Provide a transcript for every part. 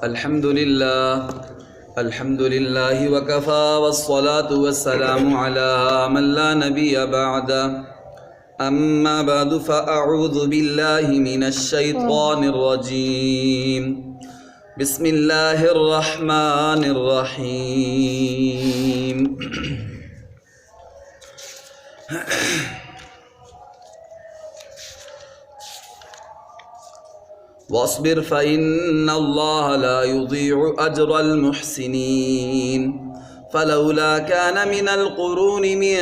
الحمد لله وكفى والصلاة والسلام على من لا نبي بعد أما بعد فأعوذ بالله من الشيطان الرجيم بسم الله الرحمن الرحيم واصبر فإن الله لا يضيع أجر المحسنين فلولا كان من القرون من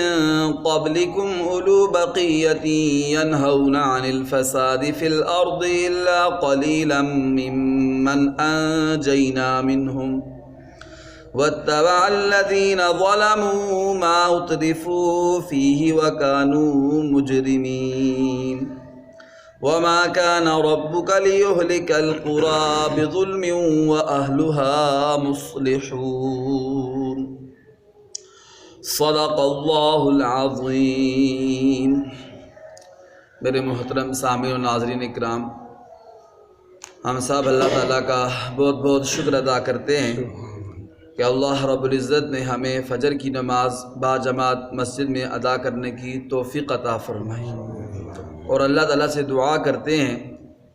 قبلكم أولو بقية ينهون عن الفساد في الأرض إلا قليلا ممن أنجينا منهم واتبع الذين ظلموا ما أترفوا فيه وكانوا مجرمين وما كان ربك ليهلك القرى بظلم وأهلها مصلحون صدق اللہ العظیم۔ میرے محترم سامعین و ناظرین اکرام، ہم سب اللہ تعالیٰ کا بہت بہت شکر ادا کرتے ہیں کہ اللہ رب العزت نے ہمیں فجر کی نماز باجماعت مسجد میں ادا کرنے کی توفیق عطا فرمائی، اور اللہ تعالیٰ سے دعا کرتے ہیں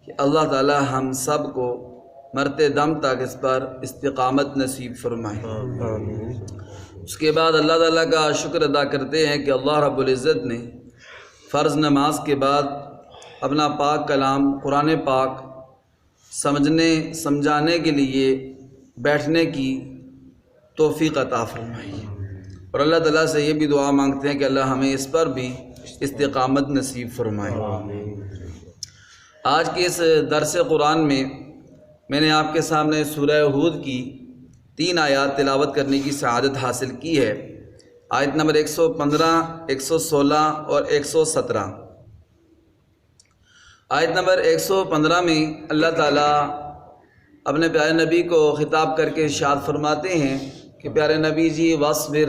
کہ اللہ تعالیٰ ہم سب کو مرتے دم تک اس پر استقامت نصیب فرمائے۔ اس کے بعد اللہ تعالیٰ کا شکر ادا کرتے ہیں کہ اللہ رب العزت نے فرض نماز کے بعد اپنا پاک کلام قرآن پاک سمجھنے سمجھانے کے لیے بیٹھنے کی توفیق عطا فرمائی، اور اللہ تعالیٰ سے یہ بھی دعا مانگتے ہیں کہ اللہ ہمیں اس پر بھی استقامت نصیب فرمائے۔ آج کے اس درس قرآن میں نے آپ کے سامنے سورہ ہود کی 3 آیات تلاوت کرنے کی سعادت حاصل کی ہے۔ آیت نمبر 115، 116 اور 117۔ آیت نمبر 115 میں اللہ تعالیٰ اپنے پیارے نبی کو خطاب کر کے ارشاد فرماتے ہیں کہ پیارے نبی جی واصبر،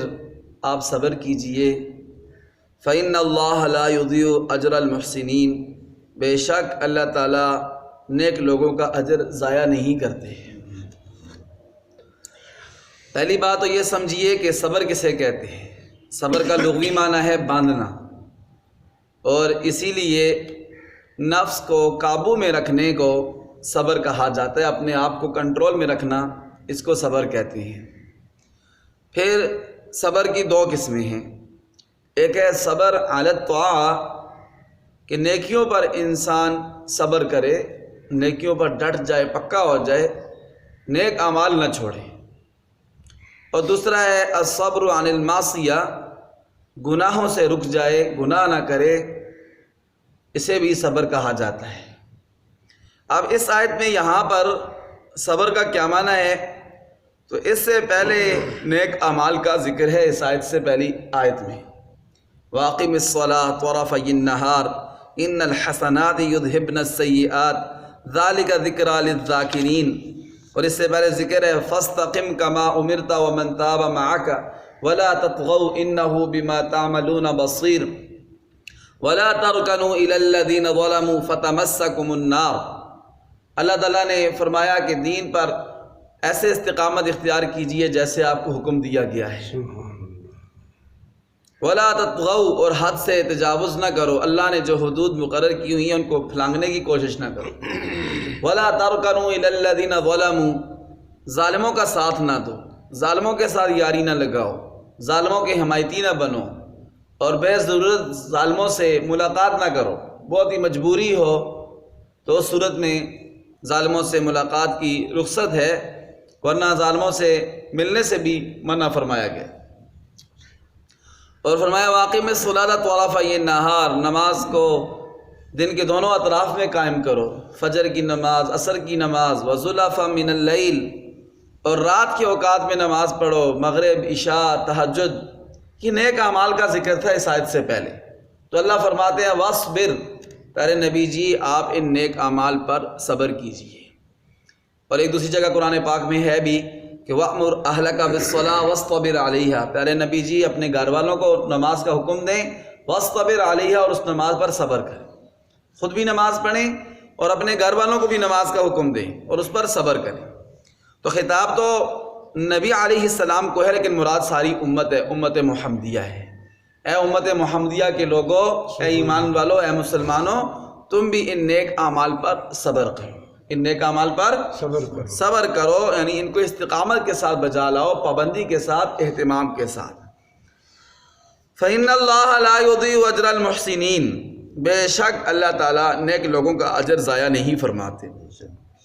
آپ صبر کیجئے، فإن اللہ لا یضیع اجر المحسنین، بے شک اللہ تعالیٰ نیک لوگوں کا اجر ضائع نہیں کرتے۔ پہلی بات تو یہ سمجھیے کہ صبر کسے کہتے ہیں۔ صبر کا لغوی معنی ہے باندھنا، اور اسی لیے نفس کو قابو میں رکھنے کو صبر کہا جاتا ہے، اپنے آپ کو کنٹرول میں رکھنا، اس کو صبر کہتے ہیں۔ پھر صبر کی 2 قسمیں ہیں، ایک ہے صبر علی الطاعہ کہ نیکیوں پر انسان صبر کرے، نیکیوں پر ڈٹ جائے، پکا ہو جائے، نیک اعمال نہ چھوڑے، اور دوسرا ہے الصبر عن المعصیہ، گناہوں سے رک جائے، گناہ نہ کرے، اسے بھی صبر کہا جاتا ہے۔ اب اس آیت میں یہاں پر صبر کا کیا معنی ہے، تو اس سے پہلے نیک اعمال کا ذکر ہے اس آیت سے پہلی آیت میں، وَأَقِمِ الصَّلَاةَ طَرَفَيِ النَّهَارِ إِنَّ الْحَسَنَاتِ يُذْهِبْنَ السَّيِّئَاتِ ذَلِكَ ذِكْرَى لِلذَّاكِرِينَ، اور اس سے پہلے ذکر ہے فَاسْتَقِمْ كَمَا أُمِرْتَ وَمَنْ تَابَ مَعَكَ وَلَا تَطْغَوْا إِنَّهُ بِمَا تَعْمَلُونَ بَصِيرٌ وَلَا تَرْكَنُوا إِلَى الَّذِينَ ظَلَمُوا فَتَمَسَّكُمُ النَّارُ۔ اللہ تعالیٰ نے فرمایا کہ دین پر ایسے استقامت اختیار کیجئے جیسے آپ کو حکم دیا گیا ہے، وَلَا تَطْغَوْا، اور حد سے تجاوز نہ کرو، اللہ نے جو حدود مقرر کی ہوئی ہیں ان کو پھلانگنے کی کوشش نہ کرو، وَلَا تَرْكَنُوا إِلَى الَّذِينَ ظَلَمُوا، ظالموں کا ساتھ نہ دو، ظالموں کے ساتھ یاری نہ لگاؤ، ظالموں کے حمایتی نہ بنو، اور بے ضرورت ظالموں سے ملاقات نہ کرو، بہت ہی مجبوری ہو تو اس صورت میں ظالموں سے ملاقات کی رخصت ہے، ورنہ ظالموں سے ملنے سے بھی منع فرمایا گیا۔ اور فرمایا وَأَقِمِ الصَّلَاةَ طَرَفَيِ النَّهَارِ، نماز کو دن کے دونوں اطراف میں قائم کرو، فجر کی نماز، عصر کی نماز، وَزُلَفًا مِّنَ اللَّيْلِ، اور رات کے اوقات میں نماز پڑھو، مغرب، عشاء، تہجد، یہ نیک اعمال کا ذکر تھا اس آیت سے پہلے۔ تو اللہ فرماتے ہیں وَاصْبِرْ، پیارے نبی جی آپ ان نیک اعمال پر صبر کیجئے۔ اور ایک دوسری جگہ قرآن پاک میں ہے بھی کہ وَأْمُرْ أَهْلَكَ بِالصَّلَاةِ وَاصْطَبِرْ عَلَيْهَا، پیارے نبی جی اپنے گھر والوں کو نماز کا حکم دیں، وَاصْطَبِرْ عَلَيْهَا، اور اس نماز پر صبر کریں، خود بھی نماز پڑھیں اور اپنے گھر والوں کو بھی نماز کا حکم دیں اور اس پر صبر کریں۔ تو خطاب تو نبی علیہ السلام کو ہے، لیکن مراد ساری امت ہے، امت محمدیہ ہے۔ اے امت محمدیہ کے لوگوں، اے ایمان والو، اے مسلمانوں، تم بھی ان نیک اعمال پر صبر کرو، ان نیک اعمال پر صبر کرو، یعنی ان کو استقامت کے ساتھ بجا لاؤ، پابندی کے ساتھ، اہتمام کے ساتھ۔ فَإِنَّ اللَّهَ لَا يُضِيعُ أَجْرَ الْمُحْسِنِينَ، بے شک اللہ تعالیٰ نیک لوگوں کا اجر ضائع نہیں فرماتے۔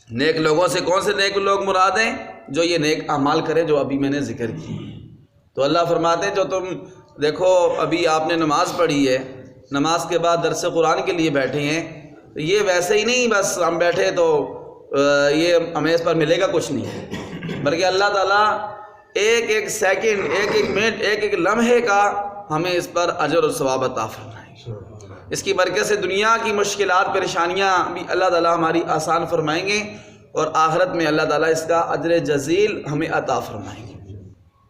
نیک لوگوں سے کون سے نیک لوگ مراد ہیں؟ جو یہ نیک اعمال کرے جو ابھی میں نے ذکر کی۔ تو اللہ فرماتے ہیں جو تم دیکھو ابھی آپ نے نماز پڑھی ہے، نماز کے بعد درس قرآن کے لیے بیٹھے ہیں، تو یہ ویسے ہی نہیں بس ہم بیٹھے تو یہ ہمیں اس پر ملے گا کچھ نہیں، بلکہ اللہ تعالیٰ ایک ایک سیکنڈ، ایک ایک منٹ، ایک ایک لمحے کا ہمیں اس پر اجر و ثواب عطا فرمائیں۔ اس کی برکت سے دنیا کی مشکلات، پریشانیاں بھی اللہ تعالیٰ ہماری آسان فرمائیں گے، اور آخرت میں اللہ تعالیٰ اس کا اجر جزیل ہمیں عطا فرمائیں گے۔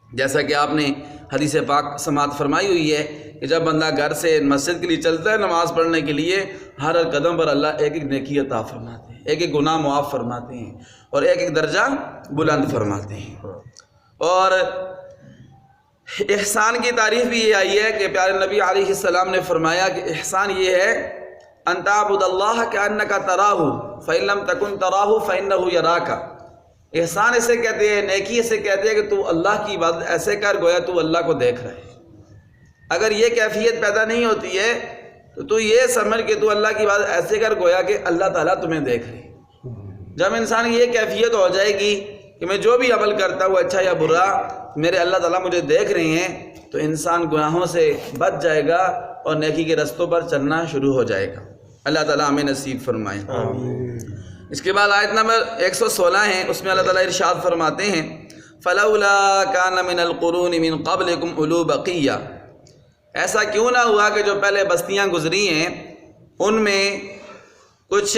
جیسا کہ آپ نے حدیث پاک سماعت فرمائی ہوئی ہے کہ جب بندہ گھر سے مسجد کے لیے چلتا ہے نماز پڑھنے کے لیے، ہر قدم پر اللہ ایک ایک نیکی عطا فرماتے ہیں، ایک ایک گناہ معاف فرماتے ہیں، اور ایک ایک درجہ بلند فرماتے ہیں۔ اور احسان کی تعریف بھی یہ آئی ہے کہ پیارے نبی علیہ السلام نے فرمایا کہ احسان یہ ہے ان تعبد اللہ کأنک تراہ فإن لم تکن تراہ فإنہ یراک۔ احسان اسے کہتے ہیں، نیکی اسے کہتے ہیں کہ تو اللہ کی عبادت ایسے کر گویا تو اللہ کو دیکھ رہا ہے۔ اگر یہ کیفیت پیدا نہیں ہوتی ہے تو یہ سمجھ کہ تو اللہ کی عبادت ایسے کر گویا کہ اللہ تعالیٰ تمہیں دیکھ رہے ہیں۔ جب انسان کی یہ کیفیت ہو جائے گی کہ میں جو بھی عمل کرتا ہوں اچھا یا برا، میرے اللہ تعالیٰ مجھے دیکھ رہے ہیں، تو انسان گناہوں سے بچ جائے گا اور نیکی کے رستوں پر چلنا شروع ہو جائے گا۔ اللہ تعالیٰ ہمیں نصیب فرمائے۔ اس کے بعد آیت نمبر 116 ہے، اس میں اللہ تعالیٰ ارشاد فرماتے ہیں فَلَوْلَا كَانَ مِنَ الْقُرُونِ مِنْ قَبْلِكُمْ أُولُو بَقِيَّةٍ، ایسا کیوں نہ ہوا کہ جو پہلے بستیاں گزری ہیں ان میں کچھ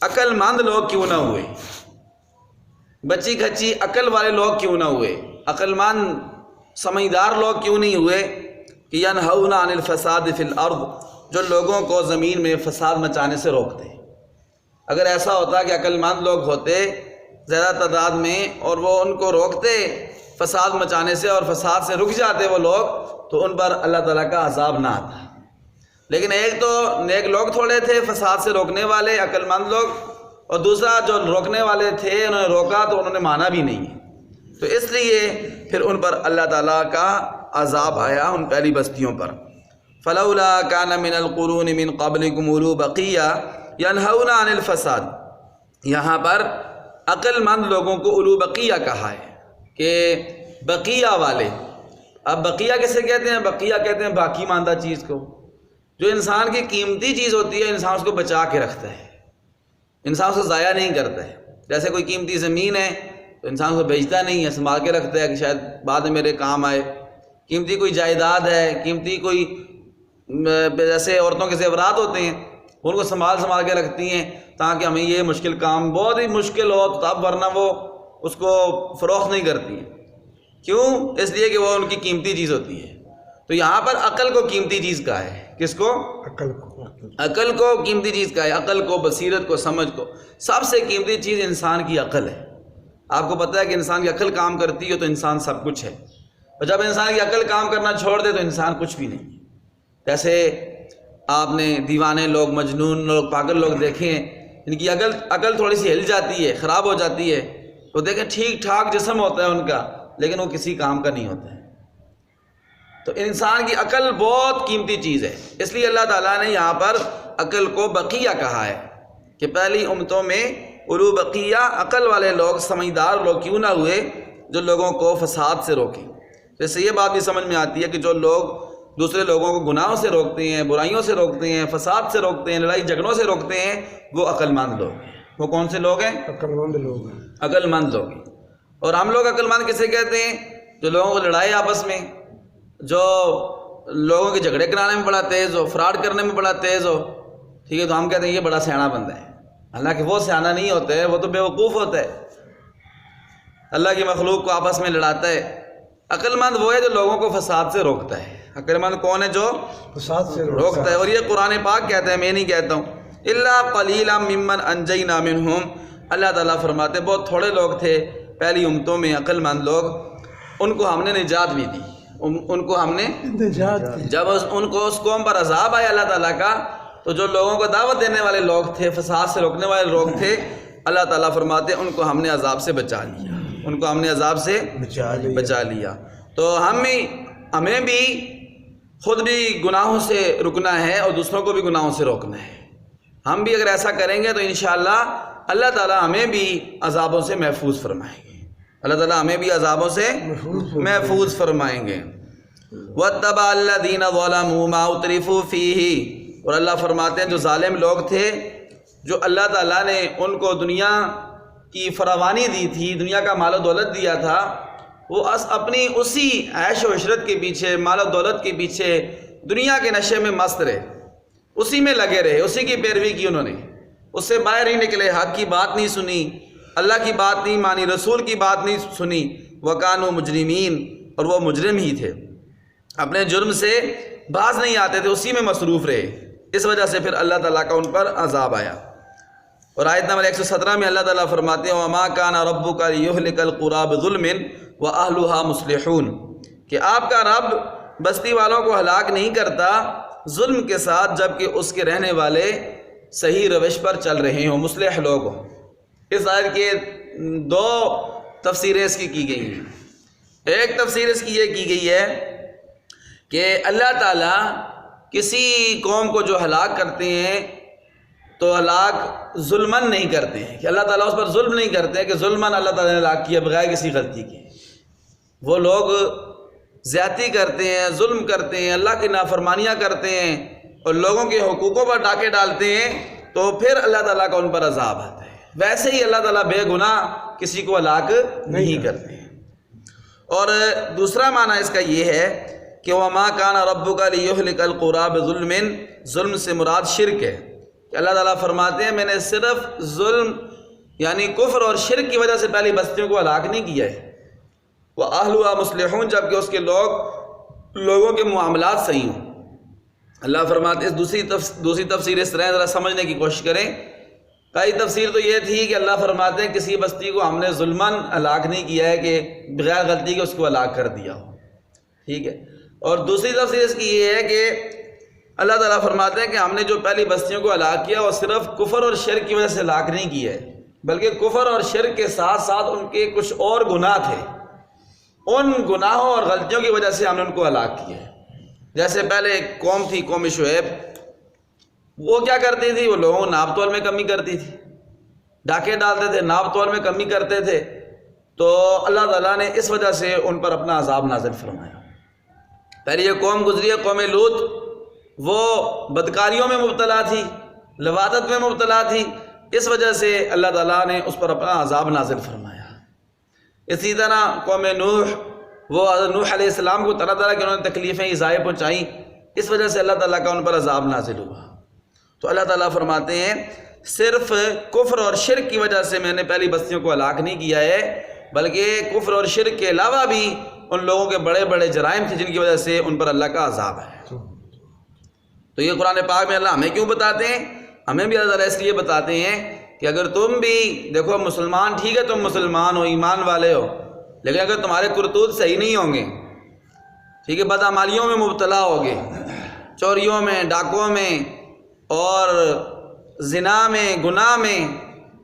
عقل مند لوگ کیوں نہ ہوئے، بچی کھچی عقل والے لوگ کیوں نہ ہوئے، عقل مند سمجھدار لوگ کیوں نہیں ہوئے کہ ینہون عن الفساد فی الارض، جو لوگوں کو زمین میں فساد مچانے سے روکتے۔ اگر ایسا ہوتا کہ عقل مند لوگ ہوتے زیادہ تعداد میں اور وہ ان کو روکتے فساد مچانے سے اور فساد سے رک جاتے وہ لوگ، تو ان پر اللہ تعالیٰ کا عذاب نہ آتا۔ لیکن ایک تو نیک لوگ تھوڑے تھے فساد سے روکنے والے عقل مند لوگ، اور دوسرا جو روکنے والے تھے انہوں نے روکا تو انہوں نے مانا بھی نہیں، تو اس لیے پھر ان پر اللہ تعالیٰ کا عذاب آیا ان پہلی بستیوں پر۔ فلولا کان من القرون من قبلکم اولو بقیہ ینہون عن الفساد، یہاں پر عقل مند لوگوں کو اولو بقیہ کہا ہے کہ بقیہ والے۔ اب بقیہ کیسے کہتے ہیں؟ بقیہ کہتے ہیں باقی ماندہ چیز کو، جو انسان کی قیمتی چیز ہوتی ہے انسان اس کو بچا کے رکھتا ہے، انسان اس کو ضائع نہیں کرتا ہے۔ جیسے کوئی قیمتی زمین ہے تو انسان اس کو بیچتا نہیں ہے، سنبھال کے رکھتا ہے کہ شاید بعد میں میرے کام آئے۔ قیمتی کوئی جائیداد ہے، قیمتی کوئی جیسے عورتوں کے زیورات ہوتے ہیں ان کو سنبھال کے رکھتی ہیں تاکہ ہمیں یہ مشکل کام بہت ہی مشکل ہو تو تب، ورنہ وہ اس کو فروخت نہیں کرتی ہیں۔ کیوں؟ اس لیے کہ وہ ان کی قیمتی چیز ہوتی ہے۔ تو یہاں پر عقل کو قیمتی چیز کہا ہے، کس کو؟ عقل کو قیمتی چیز کہا ہے، عقل کو، بصیرت کو، سمجھ کو۔ سب سے قیمتی چیز انسان کی عقل ہے۔ آپ کو پتہ ہے کہ انسان کی عقل کام کرتی ہے تو انسان سب کچھ ہے، اور جب انسان کی عقل کام کرنا چھوڑ دے تو انسان کچھ بھی نہیں۔ جیسے آپ نے دیوانے لوگ، مجنون لوگ، پاگل لوگ دیکھے ہیں، ان کی عقل تھوڑی سی ہل جاتی ہے، خراب ہو جاتی ہے، تو دیکھیں ٹھیک ٹھاک جسم ہوتا ہے ان کا لیکن وہ کسی کام کا نہیں ہوتا ہے۔ تو انسان کی عقل بہت قیمتی چیز ہے، اس لیے اللہ تعالیٰ نے یہاں پر عقل کو بقیہ کہا ہے کہ پہلی امتوں میں اولو بقیہ عقل والے لوگ، سمجھدار لوگ کیوں نہ ہوئے جو لوگوں کو فساد سے روکیں۔ جیسے یہ بات بھی سمجھ میں آتی ہے کہ جو لوگ دوسرے لوگوں کو گناہوں سے روکتے ہیں، برائیوں سے روکتے ہیں، فساد سے روکتے ہیں، لڑائی جھگڑوں سے روکتے ہیں، وہ عقل مند لوگ ہیں۔ وہ کون سے لوگ ہیں؟ عقل مند لوگ ہیں، عقل مند لوگ ہیں۔ اور ہم لوگ عقل مند کسے کہتے ہیں؟ جو لوگوں کو لڑائے آپس میں، جو لوگوں کے جھگڑے کرانے میں بڑا تیز ہو، فراڈ کرنے میں بڑا تیز ہو، ٹھیک ہے، تو ہم کہتے ہیں یہ بڑا سیاںا بندہ ہے۔ حالانکہ وہ سیاںا نہیں ہوتا ہے، وہ تو بے وقوف ہوتا ہے، اللہ کی مخلوق کو آپس میں لڑاتا ہے۔ عقل مند وہ ہے جو لوگوں کو فساد سے روکتا ہے۔ عقل مند کون ہے؟ جو فساد سے روکتا ہے۔ اور یہ قرآن پاک کہتا ہے، میں نہیں کہتا ہوں۔ الا قلیلا ممن انجینا منہم، اللہ تعالیٰ فرماتے ہیں بہت تھوڑے لوگ تھے پہلی امتوں میں عقل مند لوگ، ان کو ہم نے نجات بھی دی، ان کو ہم نے جب ان کو اس قوم پر عذاب آیا اللہ تعالیٰ کا، تو جو لوگوں کو دعوت دینے والے لوگ تھے، فساد سے روکنے والے لوگ تھے، اللہ تعالیٰ فرماتے ہیں ان کو ہم نے عذاب سے بچا لیا، ان کو ہم نے عذاب سے بچا لیا۔ تو ہمیں بھی خود بھی گناہوں سے رکنا ہے اور دوسروں کو بھی گناہوں سے روکنا ہے۔ ہم بھی اگر ایسا کریں گے تو انشاءاللہ اللہ تعالیٰ ہمیں بھی عذابوں سے محفوظ فرمائیں گے، اللہ تعالیٰ ہمیں بھی عذابوں سے محفوظ فرمائیں گے۔ وَاتَّبَعَ الَّذِينَ ظَلَمُوا مَا أُتْرِفُوا فِيهِ، اور اللہ فرماتے ہیں جو ظالم لوگ تھے، جو اللہ تعالیٰ نے ان کو دنیا کی فراوانی دی تھی، دنیا کا مال و دولت دیا تھا، وہ اپنی اسی عیش و عشرت کے پیچھے، مال و دولت کے پیچھے، دنیا کے نشے میں مست رہے، اسی میں لگے رہے، اسی کی پیروی کی انہوں نے، اس سے باہر نہیں نکلے، حق کی بات نہیں سنی، اللہ کی بات نہیں مانی، رسول کی بات نہیں سنی، وَكَانُوا مُجْرِمِينَ، اور وہ مجرم ہی تھے، اپنے جرم سے باز نہیں آتے تھے، اسی میں مصروف رہے، اس وجہ سے پھر اللہ تعالیٰ کا ان پر عذاب آیا۔ اور آیت نمبر 117 میں اللہ تعالیٰ فرماتے ہیں وَمَا كَانَ رَبُّكَ لِيُهْلِكَ الْقُرَىٰ بِظُلْمٍ وَأَهْلُهَا مُصْلِحُونَ، کہ آپ کا رب بستی والوں کو ہلاک نہیں کرتا ظلم کے ساتھ جبکہ اس کے رہنے والے صحیح روش پر چل رہے ہوں، مصلح لوگ ہوں۔ اس آیت کے دو تفسیریں اس کی گئی ہیں۔ ایک تفسیر اس کی یہ کی گئی ہے کہ اللہ تعالیٰ کسی قوم کو جو ہلاک کرتے ہیں تو ہلاک ظلمن نہیں کرتے ہیں، کہ اللہ تعالیٰ اس پر ظلم نہیں کرتے کہ ظلمن اللہ تعالیٰ نے ہلاک کیا بغیر کسی غلطی کے۔ وہ لوگ زیادتی کرتے ہیں، ظلم کرتے ہیں، اللہ کی نافرمانیاں کرتے ہیں اور لوگوں کے حقوقوں پر ڈاکے ڈالتے ہیں، تو پھر اللہ تعالیٰ کا ان پر عذاب آتا ہے۔ ویسے ہی اللہ تعالیٰ بے گناہ کسی کو ہلاک نہیں کرتے ہیں۔ اور دوسرا معنی اس کا یہ ہے کہ وَمَا كَانَ رَبُّكَ لِيُهْلِكَ الْقُرَىٰ بِظُلْمٍ، ظلم سے مراد شرک ہے، کہ اللہ تعالیٰ فرماتے ہیں میں نے صرف ظلم یعنی کفر اور شرک کی وجہ سے پہلی بستیوں کو ہلاک نہیں کیا ہے، وَأَهْلُهَا مُصْلِحُونَ، جبکہ اس کے لوگوں کے معاملات صحیح ہوں۔ اللہ فرماتے ہیں دوسری تفسیر اس طرح ذرا سمجھنے کی کوشش کریں۔ پہلی تفسیر تو یہ تھی کہ اللہ فرماتے ہیں کسی بستی کو ہم نے ظلماً ہلاک نہیں کیا ہے کہ بغیر غلطی کے اس کو ہلاک کر دیا ہو، ٹھیک ہے۔ اور دوسری تفسیر اس کی یہ ہے کہ اللہ تعالیٰ فرماتے ہیں کہ ہم نے جو پہلی بستیوں کو ہلاک کیا وہ صرف کفر اور شرک کی وجہ سے ہلاک نہیں کیا ہے، بلکہ کفر اور شرک کے ساتھ ساتھ ان کے کچھ اور گناہ تھے، ان گناہوں اور غلطیوں کی وجہ سے ہم نے ان کو ہلاک کیا ہے۔ جیسے پہلے ایک قوم تھی، قوم شعیب، وہ کیا کرتی تھی؟ وہ لوگوں کو ناپ تول میں کمی کرتی تھی، ڈاکے ڈالتے تھے، ناپ تول میں کمی کرتے تھے، تو اللہ تعالیٰ نے اس وجہ سے ان پر اپنا عذاب نازل فرمایا۔ پہلے یہ قوم گزری ہے قوم لوط، وہ بدکاریوں میں مبتلا تھی، لواطت میں مبتلا تھی، اس وجہ سے اللہ تعالیٰ نے اس پر اپنا عذاب نازل فرمایا۔ اسی طرح قوم نوح، وہ نوح علیہ السلام کو طرح طرح کی انہوں نے تکلیفیں ایذائیں پہنچائیں، اس وجہ سے اللہ تعالیٰ کا ان پر عذاب نازل ہوا۔ تو اللہ تعالیٰ فرماتے ہیں صرف کفر اور شرک کی وجہ سے میں نے پہلی بستیوں کو ہلاک نہیں کیا ہے، بلکہ کفر اور شرک کے علاوہ بھی ان لوگوں کے بڑے بڑے جرائم تھے جن کی وجہ سے ان پر اللہ کا عذاب ہے۔ تو یہ قرآن پاک میں اللہ ہمیں کیوں بتاتے ہیں؟ ہمیں بھی اللہ تعالیٰ اس لیے بتاتے ہیں کہ اگر تم بھی دیکھو مسلمان، ٹھیک ہے تم مسلمان ہو، ایمان والے ہو، لیکن اگر تمہارے کرتوت صحیح نہیں ہوں گے، ٹھیک ہے، بدعمالیوں میں مبتلا ہوگے، چوریوں میں، ڈاکوں میں اور زنا میں، گناہ میں،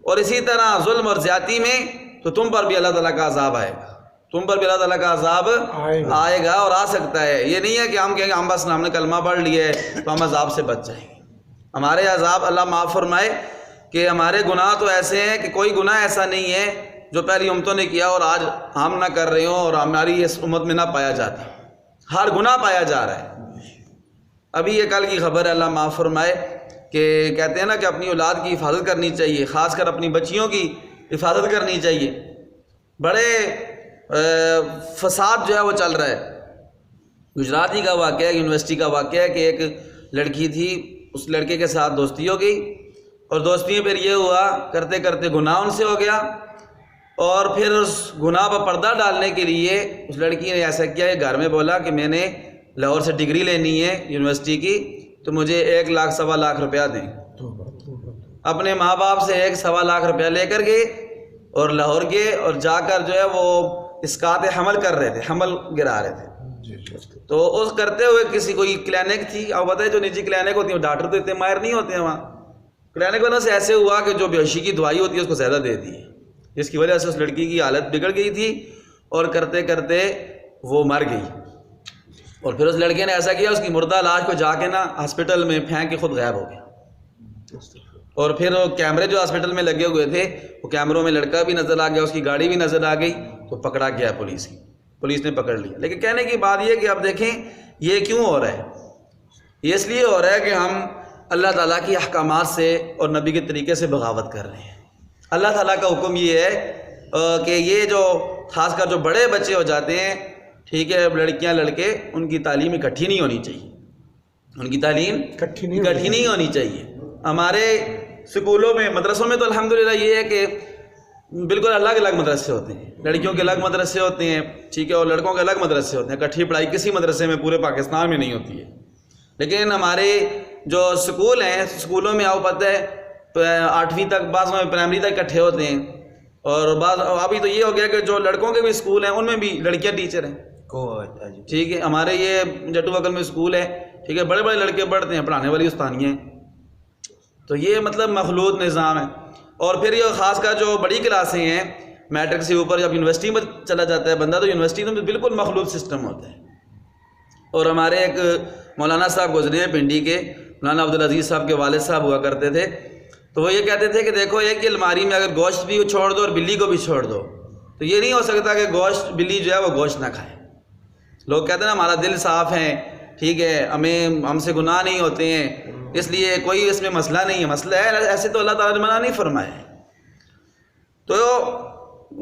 اور اسی طرح ظلم اور زیادتی میں، تو تم پر بھی اللہ تعالیٰ کا عذاب آئے گا، تم پر بھی اللہ تعالیٰ کا عذاب آئے گا اور آ سکتا ہے۔ یہ نہیں ہے کہ ہم کہیں گے ہم بس ہم نے کلمہ پڑھ لیا ہے تو ہم عذاب سے بچ جائیں گے۔ ہمارے عذاب اللہ معاف فرمائے کہ ہمارے گناہ تو ایسے ہیں کہ کوئی گناہ ایسا نہیں ہے جو پہلی امتوں نے کیا اور آج ہم نہ کر رہے ہوں اور ہماری اس امت میں نہ پایا جاتا، ہر گناہ پایا جا رہا ہے۔ ابھی یہ کل کی خبر ہے، اللہ معاف فرمائے، کہ کہتے ہیں نا کہ اپنی اولاد کی حفاظت کرنی چاہیے، خاص کر اپنی بچیوں کی حفاظت کرنی چاہیے۔ بڑے فساد جو ہے وہ چل رہا ہے۔ گجرات ہی کا واقعہ ہے، یونیورسٹی کا واقعہ ہے کہ ایک لڑکی تھی، اس لڑکے کے ساتھ دوستی ہو گئی اور دوستی میں پھر یہ ہوا کرتے کرتے گناہ ان سے ہو گیا، اور پھر اس گناہ پر پردہ ڈالنے کے لیے اس لڑکی نے ایسا کیا کہ گھر میں بولا کہ میں نے لاہور سے ڈگری لینی ہے یونیورسٹی کی، تو مجھے 1 لاکھ 1.25 لاکھ روپیہ دیں۔ اپنے ماں باپ سے 1.25 لاکھ روپیہ لے کر گئے اور لاہور گئے اور جا کر جو ہے وہ اسقاط حمل کر رہے تھے، حمل گرا رہے تھے۔ تو اس کرتے ہوئے کسی کوئی کلینک تھی، آپ بتائیں جو نجی کلینک ہوتی ہیں ڈاکٹر تو اتنے ماہر نہیں ہوتے ہیں وہاں، کلینک والوں سے ایسے ہوا کہ جو بیہوشی کی دوائی ہوتی ہے اس کو زیادہ دے دی، جس کی وجہ سے اس لڑکی کی حالت بگڑ گئی تھی اور کرتے کرتے وہ مر گئی۔ اور پھر اس لڑکے نے ایسا کیا، اس کی مردہ لاش کو جا کے نا ہاسپٹل میں پھینک کے خود غائب ہو گیا۔ اور پھر وہ کیمرے جو ہاسپٹل میں لگے ہوئے تھے، وہ کیمروں میں لڑکا بھی نظر آ گیا، اس کی گاڑی بھی نظر آ گئی، تو پکڑا گیا پولیس نے پکڑ لیا۔ لیکن کہنے کی بات یہ کہ اب دیکھیں یہ کیوں ہو رہا ہے، یہ اس لیے ہو رہا ہے کہ ہم اللہ تعالیٰ کی احکامات سے اور نبی کے طریقے سے بغاوت کر رہے ہیں۔ اللہ تعالیٰ کا حکم یہ ہے کہ یہ جو خاص کر جو بڑے بچے ہو جاتے ہیں، ٹھیک ہے، لڑکیاں لڑکے، ان کی تعلیم اکٹھی نہیں ہونی چاہیے، ان کی تعلیم اکٹھی نہیں ہونی چاہیے۔ ہمارے سکولوں میں، مدرسوں میں تو الحمدللہ یہ ہے کہ بالکل الگ الگ مدرسے ہوتے ہیں، لڑکیوں کے الگ مدرسے ہوتے ہیں، ٹھیک ہے، اور لڑکوں کے الگ مدرسے ہوتے ہیں۔ اکٹھی پڑھائی کسی مدرسے میں پورے پاکستان میں نہیں ہوتی ہے، لیکن ہمارے جو سکول ہیں، سکولوں میں آپ پتہ ہے 8ویں تک، بعض میں پرائمری تک اکٹھے ہوتے ہیں، اور بعض ابھی تو یہ ہو گیا کہ جو لڑکوں کے بھی سکول ہیں ان میں بھی لڑکیاں ٹیچر ہیں، ٹھیک ہے۔ ہمارے یہ جٹو بکل میں سکول ہے، ٹھیک ہے، بڑے بڑے لڑکے پڑھتے ہیں، پڑھانے والی استانیاں ہیں، تو یہ مطلب مخلوط نظام ہے۔ اور پھر یہ خاص کر جو بڑی کلاسیں ہیں، میٹرک سے اوپر جب یونیورسٹی میں چلا جاتا ہے بندہ، تو یونیورسٹی میں بالکل مخلوط سسٹم ہوتا ہے۔ اور ہمارے ایک مولانا صاحب گزرے ہیں پنڈی کے، مولانا عبدالعزیز صاحب کے والد صاحب ہوا کرتے تھے، تو وہ یہ کہتے تھے کہ دیکھو ایک الماری میں اگر گوشت بھی چھوڑ دو اور بلی کو بھی چھوڑ دو، تو یہ نہیں ہو سکتا کہ گوشت بلی جو ہے وہ گوشت نہ کھائے۔ لوگ کہتے ہیں نا ہمارا دل صاف ہے، ٹھیک ہے، ہم سے گناہ نہیں ہوتے ہیں، اس لیے کوئی اس میں مسئلہ نہیں ہے۔ مسئلہ ہے، ایسے تو اللہ تعالیٰ نے منع نہیں فرمایا ہے۔ تو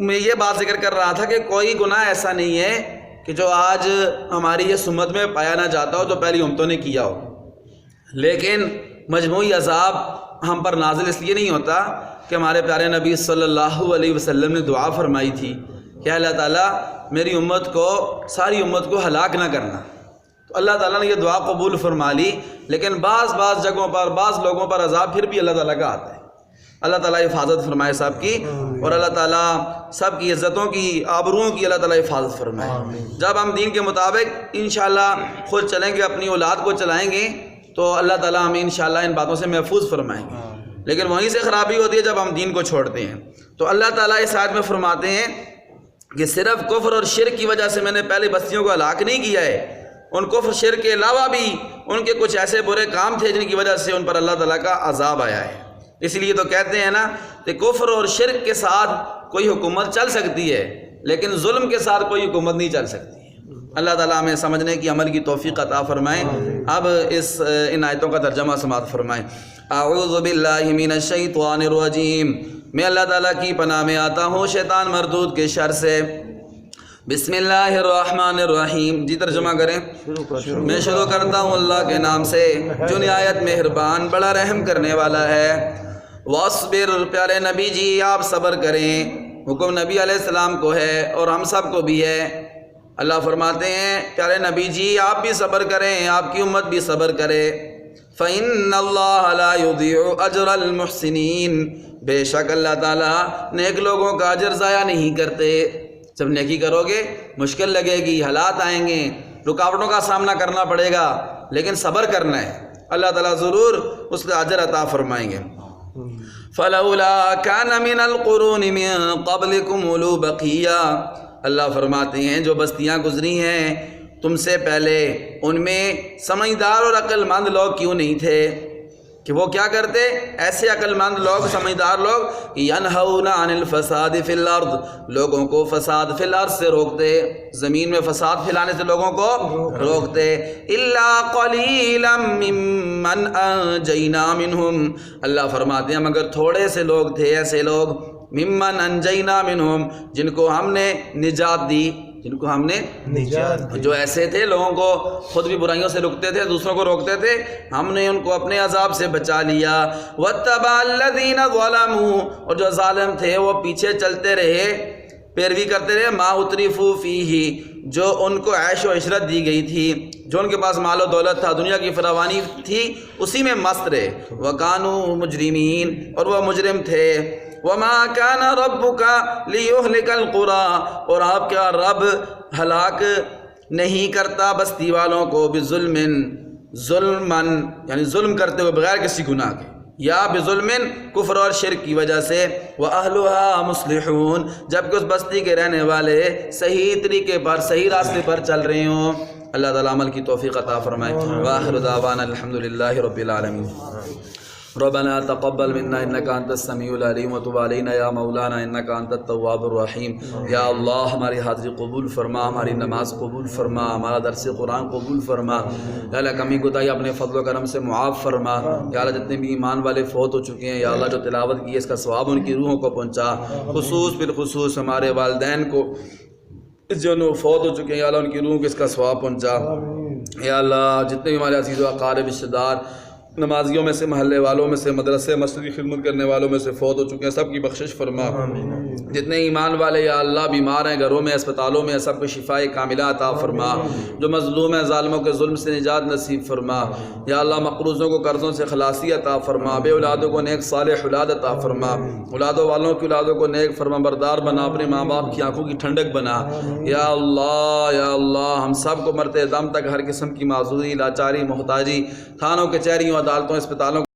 میں یہ بات ذکر کر رہا تھا کہ کوئی گناہ ایسا نہیں ہے کہ جو آج ہماری یہ سمت میں پایا نہ جاتا ہو، جو پہلی امتوں نے کیا ہو، لیکن مجموعی عذاب ہم پر نازل اس لیے نہیں ہوتا کہ ہمارے پیارے نبی صلی اللہ علیہ وسلم نے دعا فرمائی تھی کہ اللہ تعالیٰ میری امت کو، ساری امت کو ہلاک نہ کرنا، تو اللہ تعالیٰ نے یہ دعا قبول فرما لی۔ لیکن بعض جگہوں پر، بعض لوگوں پر عذاب پھر بھی اللہ تعالیٰ کا آتا ہے۔ اللہ تعالیٰ حفاظت فرمائے سب کی، اور اللہ تعالیٰ سب کی عزتوں کی، آبروؤں کی اللہ تعالیٰ حفاظت فرمائے۔ جب ہم دین کے مطابق انشاءاللہ خود چلیں گے، اپنی اولاد کو چلائیں گے، تو اللہ تعالیٰ ہمیں انشاءاللہ ان باتوں سے محفوظ فرمائیں گے۔ لیکن وہیں سے خرابی ہوتی ہے جب ہم دین کو چھوڑتے ہیں۔ تو اللہ تعالیٰ اس آیت میں فرماتے ہیں کہ صرف کفر اور شرک کی وجہ سے میں نے پہلے بستیوں کو ہلاک نہیں کیا ہے، ان کفر شرک کے علاوہ بھی ان کے کچھ ایسے برے کام تھے جن کی وجہ سے ان پر اللہ تعالیٰ کا عذاب آیا ہے۔ اس لیے تو کہتے ہیں نا کہ کفر اور شرک کے ساتھ کوئی حکومت چل سکتی ہے، لیکن ظلم کے ساتھ کوئی حکومت نہیں چل سکتی۔ اللہ تعالیٰ ہمیں سمجھنے کی، عمل کی توفیق عطا فرمائیں۔ اب ان آیتوں کا ترجمہ سماعت فرمائیں۔ اعوذ باللہ من الشیطان الرجیم، میں اللہ تعالیٰ کی پناہ میں آتا ہوں شیطان مردود کے شر سے۔ بسم اللہ الرحمن الرحیم، جی ترجمہ کریں۔ میں شروع کرتا ہوں اللہ کے نام سے جو نہایت مہربان، بڑا رحم کرنے والا ہے۔ واصبر، پیارے نبی جی آپ صبر کریں، حکم نبی علیہ السلام کو ہے اور ہم سب کو بھی ہے۔ اللہ فرماتے ہیں پیارے نبی جی آپ بھی صبر کریں، آپ کی امت بھی صبر کرے۔ فَإِنَّ اللَّهَ لَا يُضِيعُ أَجْرَ الْمُحْسِنِينَ، بے شک اللہ تعالیٰ نیک لوگوں کا اجر ضائع نہیں کرتے۔ جب نیکی کرو گے مشکل لگے گی، حالات آئیں گے، رکاوٹوں کا سامنا کرنا پڑے گا، لیکن صبر کرنا ہے، اللہ تعالیٰ ضرور اس کا اجر عطا فرمائیں گے۔ فَلَوْلَا كَانَ مِنَ الْقُرُونِ مِن قَبْلِكُمْ أُولُو بَقِيَّةٍ، اللہ فرماتے ہیں جو بستیاں گزری ہیں تم سے پہلے، ان میں سمجھدار اور عقل مند لوگ کیوں نہیں تھے کہ وہ کیا کرتے؟ ایسے عقل مند لوگ، سمجھدار لوگ، ینہون عن الفساد فی الارض، لوگوں کو فساد فی الارض سے روکتے، زمین میں فساد پھیلانے سے لوگوں کو روکتے۔ الا قلیلا ممن انجینا منہم، اللہ فرماتے ہیں مگر تھوڑے سے لوگ تھے ایسے لوگ، ممن انجینا منہم، جن کو ہم نے نجات دی، جن کو ہم نے نجات دی، جو ایسے تھے لوگوں کو خود بھی برائیوں سے رکتے تھے، دوسروں کو روکتے تھے، ہم نے ان کو اپنے عذاب سے بچا لیا۔ وَاتَّبَعَ الَّذِينَ ظَلَمُوا، اور جو ظالم تھے وہ پیچھے چلتے رہے، پیروی کرتے رہے، مَا أُتْرِفُوا فِيهِ، جو ان کو عیش و عشرت دی گئی تھی، جو ان کے پاس مال و دولت تھا، دنیا کی فراوانی تھی، اسی میں مست رہے۔ وَكَانُوا مُجْرِمِينَ، اور وہ مجرم تھے۔ وَمَا كَانَ رَبُّكَ لِيُهْلِكَ الْقُرَىٰ، اور آپ کا رب ہلاک نہیں کرتا بستی والوں کو بظلم، ظلماً یعنی ظلم کرتے ہوئے بغیر کسی گناہ کے، یا بظلم کفر اور شرک کی وجہ سے، وَأَهْلُهَا مُصْلِحُونَ، جبکہ اس بستی کے رہنے والے صحیح طریقے پر، صحیح راستے پر چل رہے ہوں۔ اللہ تعالیٰ عمل کی توفیق عطا فرمائے۔ وآخر دعوانا الحمدللہ رب العالمین۔ ربنا تقبل منا انك انت السميع العليم وتب علينا يا مولانا انك انت التواب الرحيم۔ یا اللہ ہماری حاضری قبول فرما، ہماری نماز قبول فرما، ہمارا درس قرآن قبول فرما۔ یا اللہ کمی کوتاہی اپنے فضل و کرم سے معاف فرما۔ یا اللہ جتنے بھی ایمان والے فوت ہو چکے ہیں، یا اللہ جو تلاوت کی ہے اس کا ثواب ان کی روحوں کو پہنچا، خصوص بالخصوص ہمارے والدین کو جو فوت ہو چکے ہیں، یا اللہ ان کی روحوں کو اس کا ثواب پہنچا۔ یا اللہ جتنے بھی ہمارے عزیز و اقارب رشتہ دار نمازیوں میں سے، محلے والوں میں سے، مدرسے مسجد کی خدمت کرنے والوں میں سے فوت ہو چکے ہیں، سب کی بخشش فرما۔ جتنے ایمان والے یا اللہ بیمار ہیں، گھروں میں، اسپتالوں میں، سب کو شفائے کاملہ عطا فرما۔ جو مظلوم ہیں، ظالموں کے ظلم سے نجات نصیب فرما۔ یا اللہ مقروضوں کو قرضوں سے خلاصی عطا فرما، بے اولادوں کو نیک صالح اولاد عطا فرما، اولادوں والوں کی اولادوں کو نیک فرما بردار بنا، اپنے ماں باپ کی آنکھوں کی ٹھنڈک بنا۔ یا اللہ ہم سب کو مرتے دم تک ہر قسم کی معذوری، لاچاری، محتاجی، تھانوں کچہریوں، عدالتوں، اسپتالوں